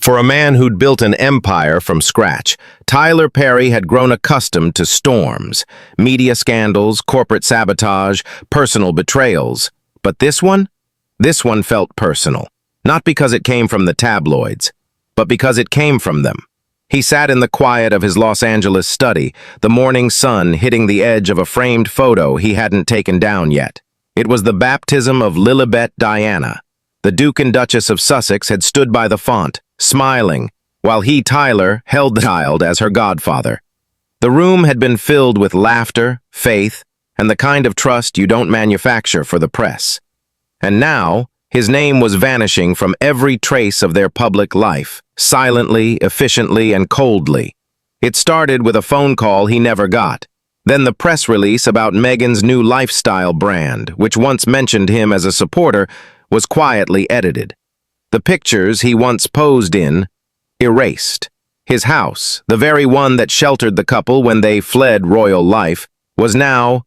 For a man who'd built an empire from scratch, Tyler Perry had grown accustomed to storms, media scandals, corporate sabotage, personal betrayals. But this one felt personal. Not because it came from the tabloids, but because it came from them. He sat in the quiet of his Los Angeles study, the morning sun hitting the edge of a framed photo he hadn't taken down yet. It was the baptism of Lilibet Diana. The Duke and Duchess of Sussex had stood by the font, smiling, while he, Tyler, held the child as her godfather. The room had been filled with laughter, faith, and the kind of trust you don't manufacture for the press. And now, his name was vanishing from every trace of their public life, silently, efficiently, and coldly. It started with a phone call he never got. Then the press release about Meghan's new lifestyle brand, which once mentioned him as a supporter, was quietly edited. The pictures he once posed in, erased. His house, the very one that sheltered the couple when they fled royal life, was now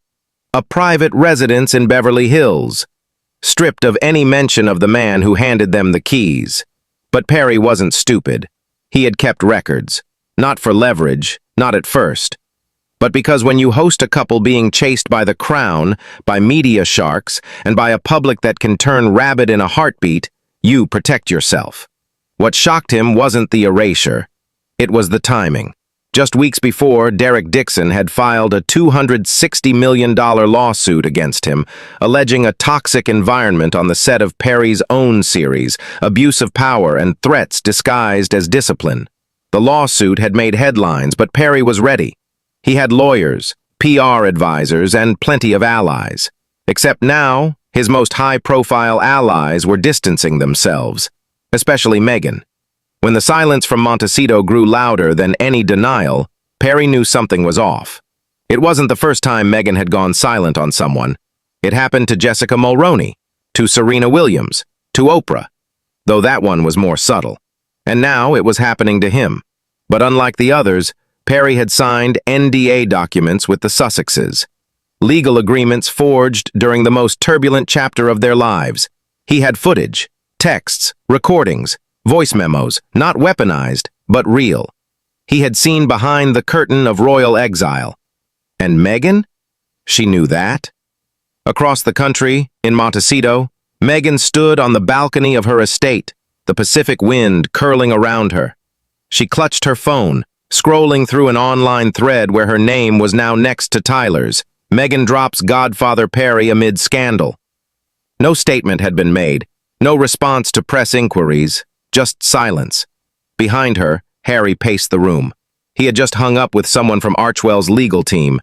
a private residence in Beverly Hills, stripped of any mention of the man who handed them the keys. But Perry wasn't stupid. He had kept records, not for leverage, not at first, but because when you host a couple being chased by the crown, by media sharks, and by a public that can turn rabid in a heartbeat, you protect yourself. What shocked him wasn't the erasure. It was the timing. Just weeks before, Derek Dixon had filed a $260 million lawsuit against him, alleging a toxic environment on the set of Perry's own series, abuse of power and threats disguised as discipline. The lawsuit had made headlines, but Perry was ready. He had lawyers, PR advisors, and plenty of allies. Except now, his most high-profile allies were distancing themselves, especially Meghan. When the silence from Montecito grew louder than any denial, Perry knew something was off. It wasn't the first time Meghan had gone silent on someone. It happened to Jessica Mulroney, to Serena Williams, to Oprah, though that one was more subtle. And now it was happening to him. But unlike the others, Perry had signed NDA documents with the Sussexes, legal agreements forged during the most turbulent chapter of their lives. He had footage, texts, recordings, voice memos, not weaponized, but real. He had seen behind the curtain of royal exile. And Meghan? She knew that. Across the country, in Montecito, Meghan stood on the balcony of her estate, the Pacific wind curling around her. She clutched her phone, scrolling through an online thread where her name was now next to Tyler's. Meghan drops Godfather Perry amid scandal. No statement had been made, no response to press inquiries, just silence. Behind her, Harry paced the room. He had just hung up with someone from Archwell's legal team.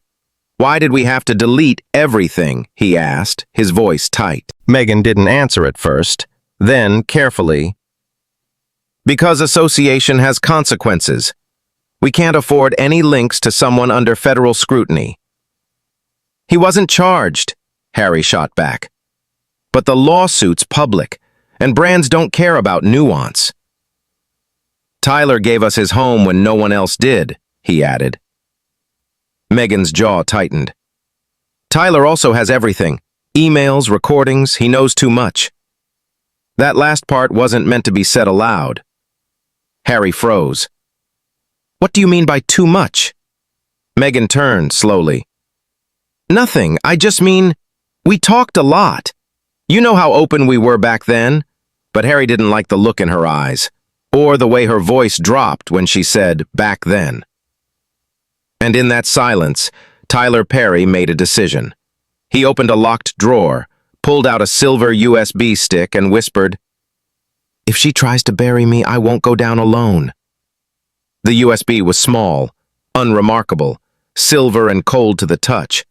"Why did we have to delete everything?" he asked, his voice tight. Meghan didn't answer at first. Then, carefully, "Because association has consequences. We can't afford any links to someone under federal scrutiny." "He wasn't charged," Harry shot back. "But the lawsuit's public, and brands don't care about nuance." "Tyler gave us his home when no one else did," he added. Meghan's jaw tightened. "Tyler also has everything. Emails, recordings, he knows too much." That last part wasn't meant to be said aloud. Harry froze. "What do you mean by too much?" Meghan turned slowly. "Nothing, I just mean, we talked a lot. You know how open we were back then?" But Harry didn't like the look in her eyes, or the way her voice dropped when she said, "back then." And in that silence, Tyler Perry made a decision. He opened a locked drawer, pulled out a silver USB stick, and whispered, "If she tries to bury me, I won't go down alone." The USB was small, unremarkable, silver and cold to the touch.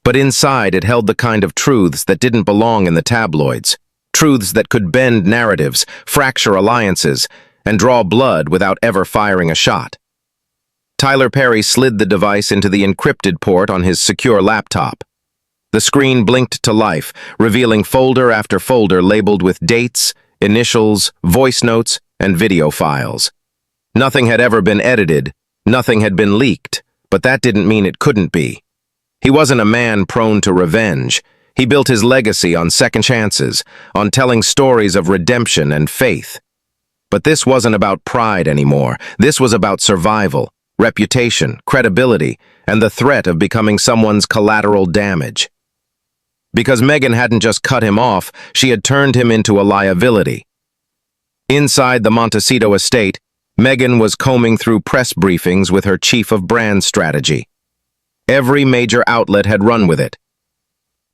But inside it held the kind of truths that didn't belong in the tabloids. Truths that could bend narratives, fracture alliances, and draw blood without ever firing a shot. Tyler Perry slid the device into the encrypted port on his secure laptop. The screen blinked to life, revealing folder after folder labeled with dates, initials, voice notes, and video files. Nothing had ever been edited, nothing had been leaked, but that didn't mean it couldn't be. He wasn't a man prone to revenge. He built his legacy on second chances, on telling stories of redemption and faith. But this wasn't about pride anymore. This was about survival, reputation, credibility, and the threat of becoming someone's collateral damage. Because Megan hadn't just cut him off, she had turned him into a liability. Inside the Montecito estate, Megan was combing through press briefings with her chief of brand strategy. Every major outlet had run with it.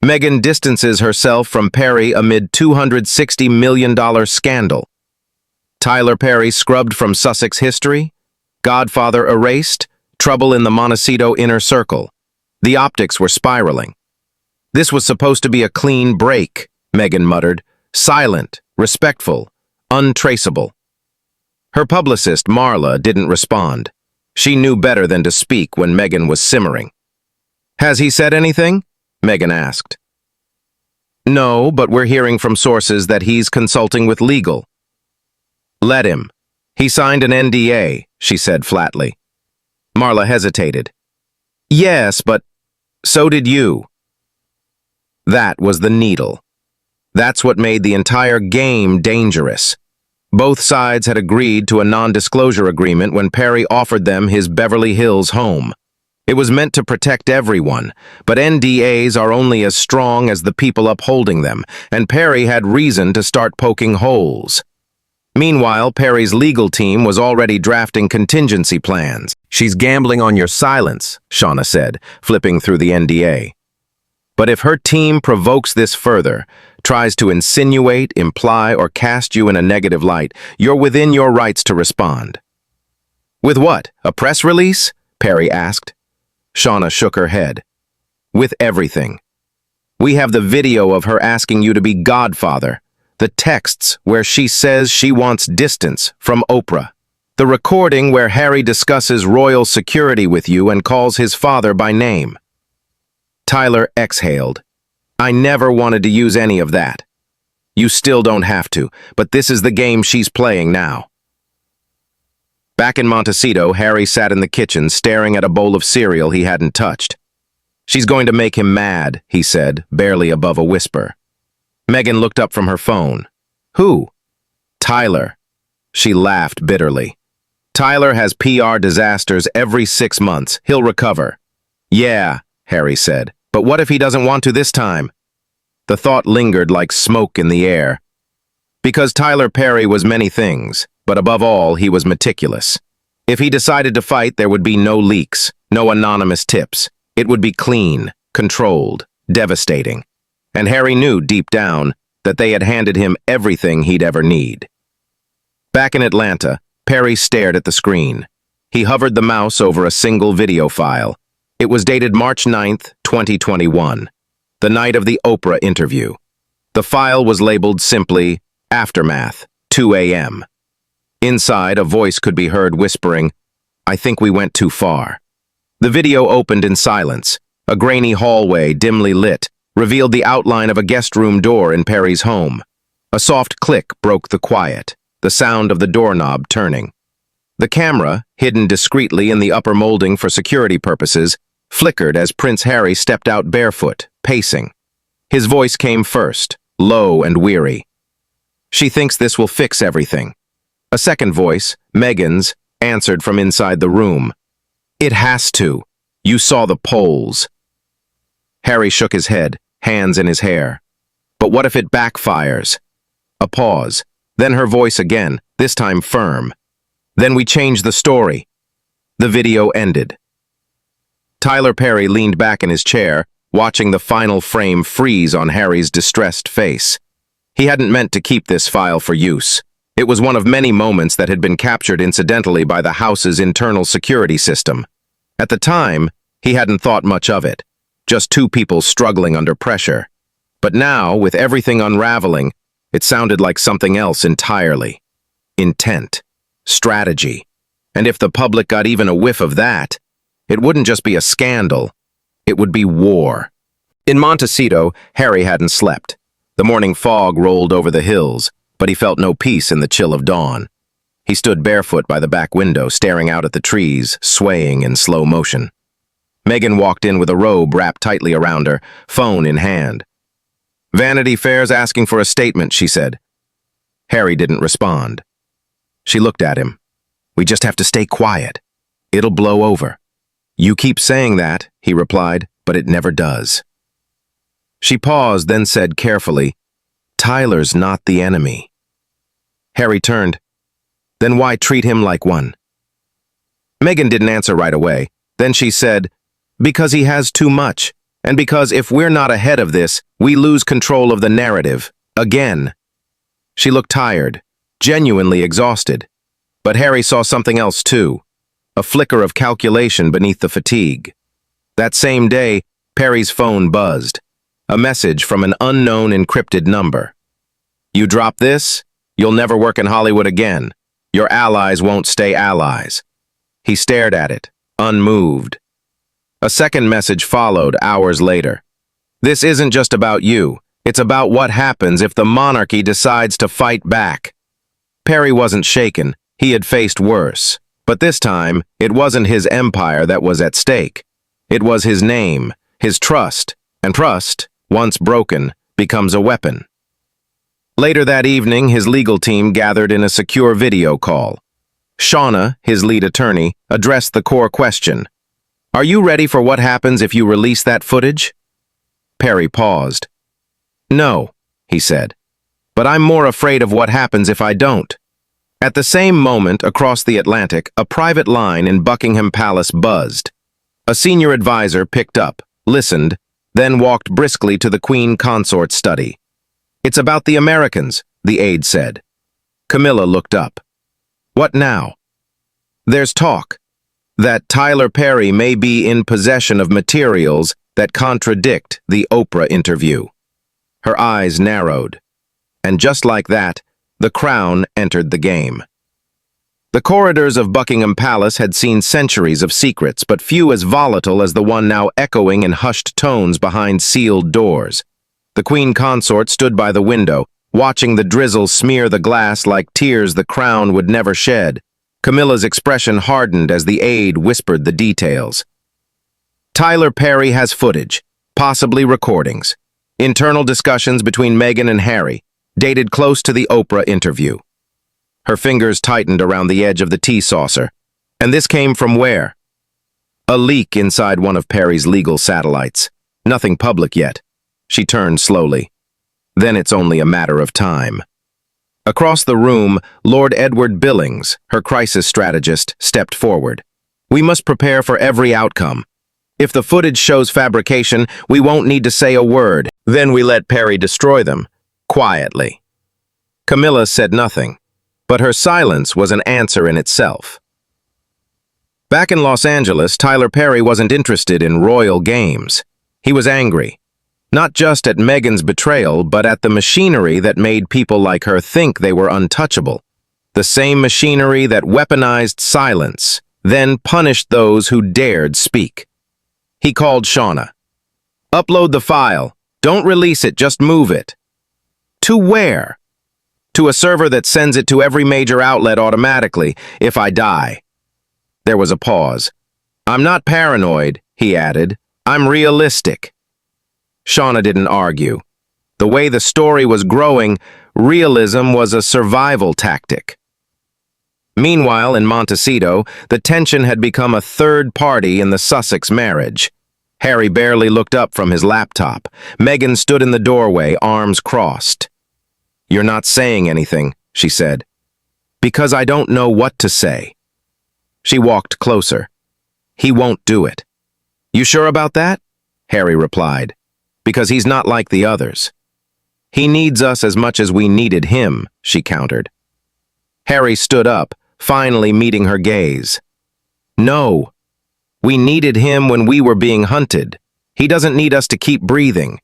Megan distances herself from Perry amid $260 million scandal. Tyler Perry scrubbed from Sussex history, Godfather erased, trouble in the Montecito inner circle. The optics were spiraling. This was supposed to be a clean break, Megan muttered, silent, respectful, untraceable. Her publicist, Marla, didn't respond. She knew better than to speak when Megan was simmering. Has he said anything? Megan asked. No, but we're hearing from sources that he's consulting with legal. Let him. He signed an NDA, she said flatly. Marla hesitated. Yes, but so did you. That was the needle. That's what made the entire game dangerous. Both sides had agreed to a non-disclosure agreement when Perry offered them his Beverly Hills home. It was meant to protect everyone, but NDAs are only as strong as the people upholding them, and Perry had reason to start poking holes. Meanwhile, Perry's legal team was already drafting contingency plans. She's gambling on your silence, Shauna said, flipping through the NDA. But if her team provokes this further, tries to insinuate, imply, or cast you in a negative light, you're within your rights to respond. With what? A press release? Perry asked. Shauna shook her head. With everything. We have the video of her asking you to be godfather, the texts where she says she wants distance from Oprah, the recording where Harry discusses royal security with you and calls his father by name. Tyler exhaled. I never wanted to use any of that. You still don't have to, but this is the game she's playing now. Back in Montecito, Harry sat in the kitchen staring at a bowl of cereal he hadn't touched. She's going to make him mad, he said, barely above a whisper. Megan looked up from her phone. Who? Tyler. She laughed bitterly. Tyler has PR disasters every 6 months. He'll recover. Yeah, Harry said, but what if he doesn't want to this time? The thought lingered like smoke in the air. Because Tyler Perry was many things, but above all, he was meticulous. If he decided to fight, there would be no leaks, no anonymous tips. It would be clean, controlled, devastating. And Harry knew deep down that they had handed him everything he'd ever need. Back in Atlanta, Perry stared at the screen. He hovered the mouse over a single video file. It was dated March 9th, 2021, the night of the Oprah interview. The file was labeled simply, Aftermath, 2 a.m. Inside, a voice could be heard whispering, I think we went too far. The video opened in silence. A grainy hallway, dimly lit, revealed the outline of a guest room door in Perry's home. A soft click broke the quiet, the sound of the doorknob turning. The camera, hidden discreetly in the upper molding for security purposes, flickered as Prince Harry stepped out barefoot, pacing. His voice came first, low and weary. She thinks this will fix everything. A second voice, Megan's, answered from inside the room. It has to. You saw the polls. Harry shook his head, hands in his hair. But what if it backfires? A pause. Then her voice again, this time firm. Then we change the story. The video ended. Tyler Perry leaned back in his chair, watching the final frame freeze on Harry's distressed face. He hadn't meant to keep this file for use. It was one of many moments that had been captured incidentally by the house's internal security system. At the time, he hadn't thought much of it. Just two people struggling under pressure. But now, with everything unraveling, it sounded like something else entirely. Intent. Strategy. And if the public got even a whiff of that, it wouldn't just be a scandal. It would be war. In Montecito, Harry hadn't slept. The morning fog rolled over the hills, but he felt no peace in the chill of dawn. He stood barefoot by the back window, staring out at the trees, swaying in slow motion. Megan walked in with a robe wrapped tightly around her, phone in hand. Vanity Fair's asking for a statement, she said. Harry didn't respond. She looked at him. "We just have to stay quiet. It'll blow over." "You keep saying that," he replied, "but it never does." She paused, then said carefully, "Tyler's not the enemy." Harry turned. "Then why treat him like one?" Megan didn't answer right away. Then she said, "Because he has too much, and because if we're not ahead of this, we lose control of the narrative. Again." She looked tired, genuinely exhausted. But Harry saw something else too, a flicker of calculation beneath the fatigue. That same day, Perry's phone buzzed. A message from an unknown encrypted number. "You drop this, you'll never work in Hollywood again. Your allies won't stay allies." He stared at it, unmoved. A second message followed hours later. "This isn't just about you. It's about what happens if the monarchy decides to fight back." Perry wasn't shaken. He had faced worse. But this time, it wasn't his empire that was at stake. It was his name, his trust, and trust, once broken, becomes a weapon. Later that evening, his legal team gathered in a secure video call. Shauna, his lead attorney, addressed the core question. "Are you ready for what happens if you release that footage?" Perry paused. "No," he said, "but I'm more afraid of what happens if I don't." At the same moment, across the Atlantic, a private line in Buckingham Palace buzzed. A senior advisor picked up, listened, then walked briskly to the Queen Consort's study. "It's about the Americans," the aide said. Camilla looked up. "What now?" "There's talk that Tyler Perry may be in possession of materials that contradict the Oprah interview." Her eyes narrowed. And just like that, the Crown entered the game. The corridors of Buckingham Palace had seen centuries of secrets, but few as volatile as the one now echoing in hushed tones behind sealed doors. The Queen Consort stood by the window, watching the drizzle smear the glass like tears the Crown would never shed. Camilla's expression hardened as the aide whispered the details. "Tyler Perry has footage, possibly recordings. Internal discussions between Meghan and Harry, dated close to the Oprah interview." Her fingers tightened around the edge of the tea saucer. "And this came from where?" "A leak inside one of Perry's legal satellites. Nothing public yet." She turned slowly. "Then it's only a matter of time." Across the room, Lord Edward Billings, her crisis strategist, stepped forward. "We must prepare for every outcome. If the footage shows fabrication, we won't need to say a word. Then we let Perry destroy them, quietly." Camilla said nothing, but her silence was an answer in itself. Back in Los Angeles, Tyler Perry wasn't interested in royal games. He was angry. Not just at Meghan's betrayal, but at the machinery that made people like her think they were untouchable. The same machinery that weaponized silence, then punished those who dared speak. He called Shauna. "Upload the file. Don't release it, just move it." "To where?" "To a server that sends it to every major outlet automatically, if I die." There was a pause. "I'm not paranoid," he added. "I'm realistic." Shauna didn't argue. The way the story was growing, realism was a survival tactic. Meanwhile, in Montecito, the tension had become a third party in the Sussex marriage. Harry barely looked up from his laptop. Meghan stood in the doorway, arms crossed. "You're not saying anything," she said. "Because I don't know what to say." She walked closer. "He won't do it." "You sure about that?" Harry replied. "Because he's not like the others." "He needs us as much as we needed him," she countered. Harry stood up, finally meeting her gaze. "No. We needed him when we were being hunted. He doesn't need us to keep breathing.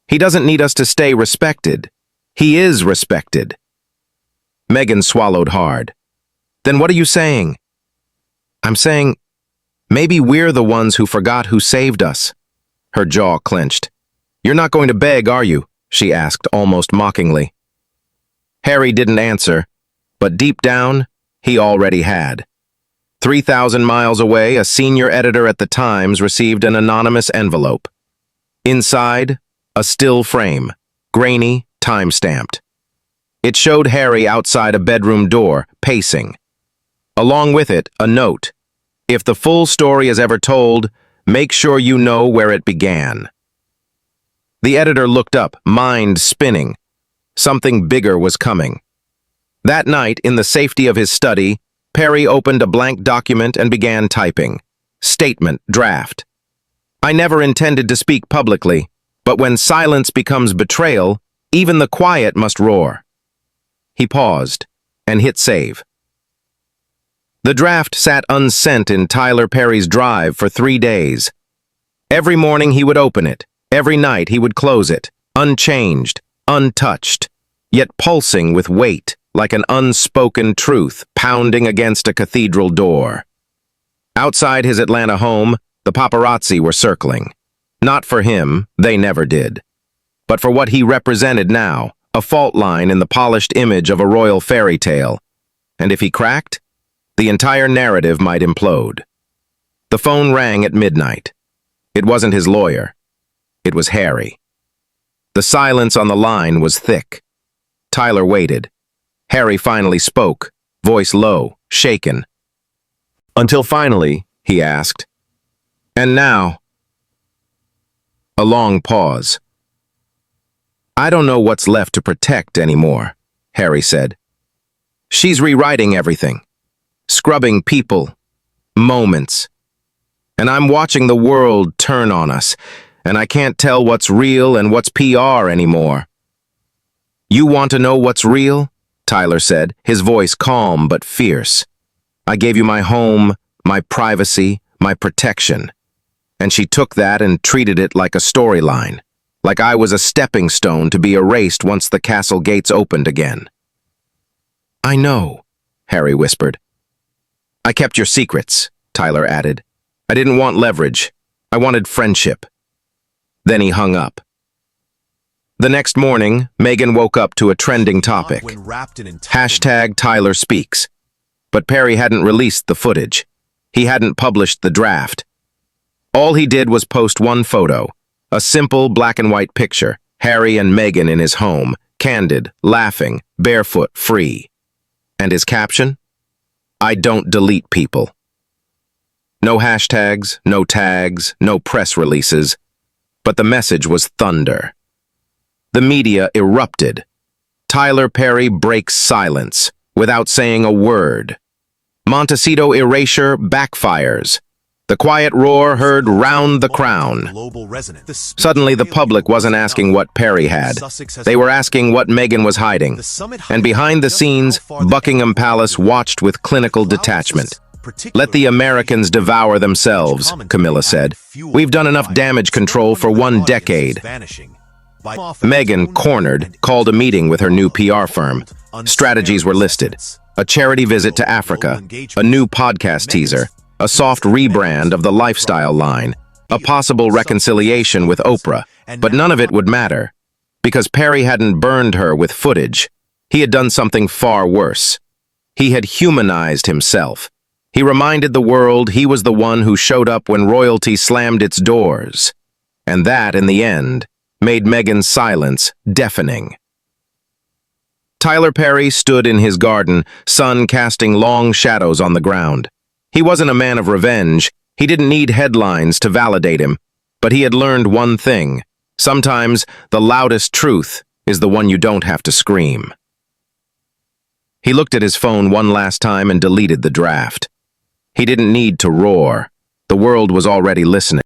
He doesn't need us to stay respected. He is respected." Meghan swallowed hard. "Then what are you saying?" "I'm saying, maybe we're the ones who forgot who saved us." Her jaw clenched. "You're not going to beg, are you?" she asked, almost mockingly. Harry didn't answer, but deep down, he already had. 3,000 miles away, a senior editor at the Times received an anonymous envelope. Inside, a still frame, grainy, time-stamped. It showed Harry outside a bedroom door, pacing. Along with it, a note. If the full story is ever told, make sure you know where it began. The editor looked up, mind spinning. Something bigger was coming. That night, in the safety of his study, Perry opened a blank document and began typing. Statement, draft. I never intended to speak publicly, but when silence becomes betrayal, even the quiet must roar. He paused and hit save. The draft sat unsent in Tyler Perry's drive for 3 days. Every morning he would open it. Every night he would close it, unchanged, untouched, yet pulsing with weight, like an unspoken truth pounding against a cathedral door. Outside his Atlanta home, the paparazzi were circling. Not for him, they never did. But for what he represented now, a fault line in the polished image of a royal fairy tale. And if he cracked, the entire narrative might implode. The phone rang at midnight. It wasn't his lawyer. It was Harry. The silence on the line was thick. Tyler waited. Harry finally spoke, voice low, shaken. Until finally, he asked, "And now?" A long pause. "I don't know what's left to protect anymore," Harry said. "She's rewriting everything, scrubbing people, moments. And I'm watching the world turn on us, and I can't tell what's real and what's PR anymore." "You want to know what's real?" Tyler said, his voice calm but fierce. "I gave you my home, my privacy, my protection. And she took that and treated it like a storyline, like I was a stepping stone to be erased once the castle gates opened again." "I know," Harry whispered. "I kept your secrets," Tyler added. "I didn't want leverage. I wanted friendship." Then he hung up. The next morning, Meghan woke up to a trending topic. Hashtag Tyler Speaks. But Perry hadn't released the footage. He hadn't published the draft. All he did was post one photo, a simple black and white picture, Harry and Meghan in his home, candid, laughing, barefoot, free. And his caption? "I don't delete people." No hashtags, no tags, no press releases. But the message was thunder. The media erupted. Tyler Perry breaks silence without saying a word. Montecito erasure backfires. The quiet roar heard round the crown. Suddenly the public wasn't asking what Perry had. They were asking what Meghan was hiding. And behind the scenes, Buckingham Palace watched with clinical detachment. "Let the Americans devour themselves," Camilla said. "We've done enough damage control for 1 decade." Meghan, cornered, called a meeting with her new PR firm. Strategies were listed. A charity visit to Africa, a new podcast teaser, a soft rebrand of the lifestyle line, a possible reconciliation with Oprah. But none of it would matter, because Perry hadn't burned her with footage. He had done something far worse. He had humanized himself. He reminded the world he was the one who showed up when royalty slammed its doors. And that, in the end, made Meghan's silence deafening. Tyler Perry stood in his garden, sun casting long shadows on the ground. He wasn't a man of revenge. He didn't need headlines to validate him. But he had learned one thing. Sometimes the loudest truth is the one you don't have to scream. He looked at his phone one last time and deleted the draft. He didn't need to roar. The world was already listening.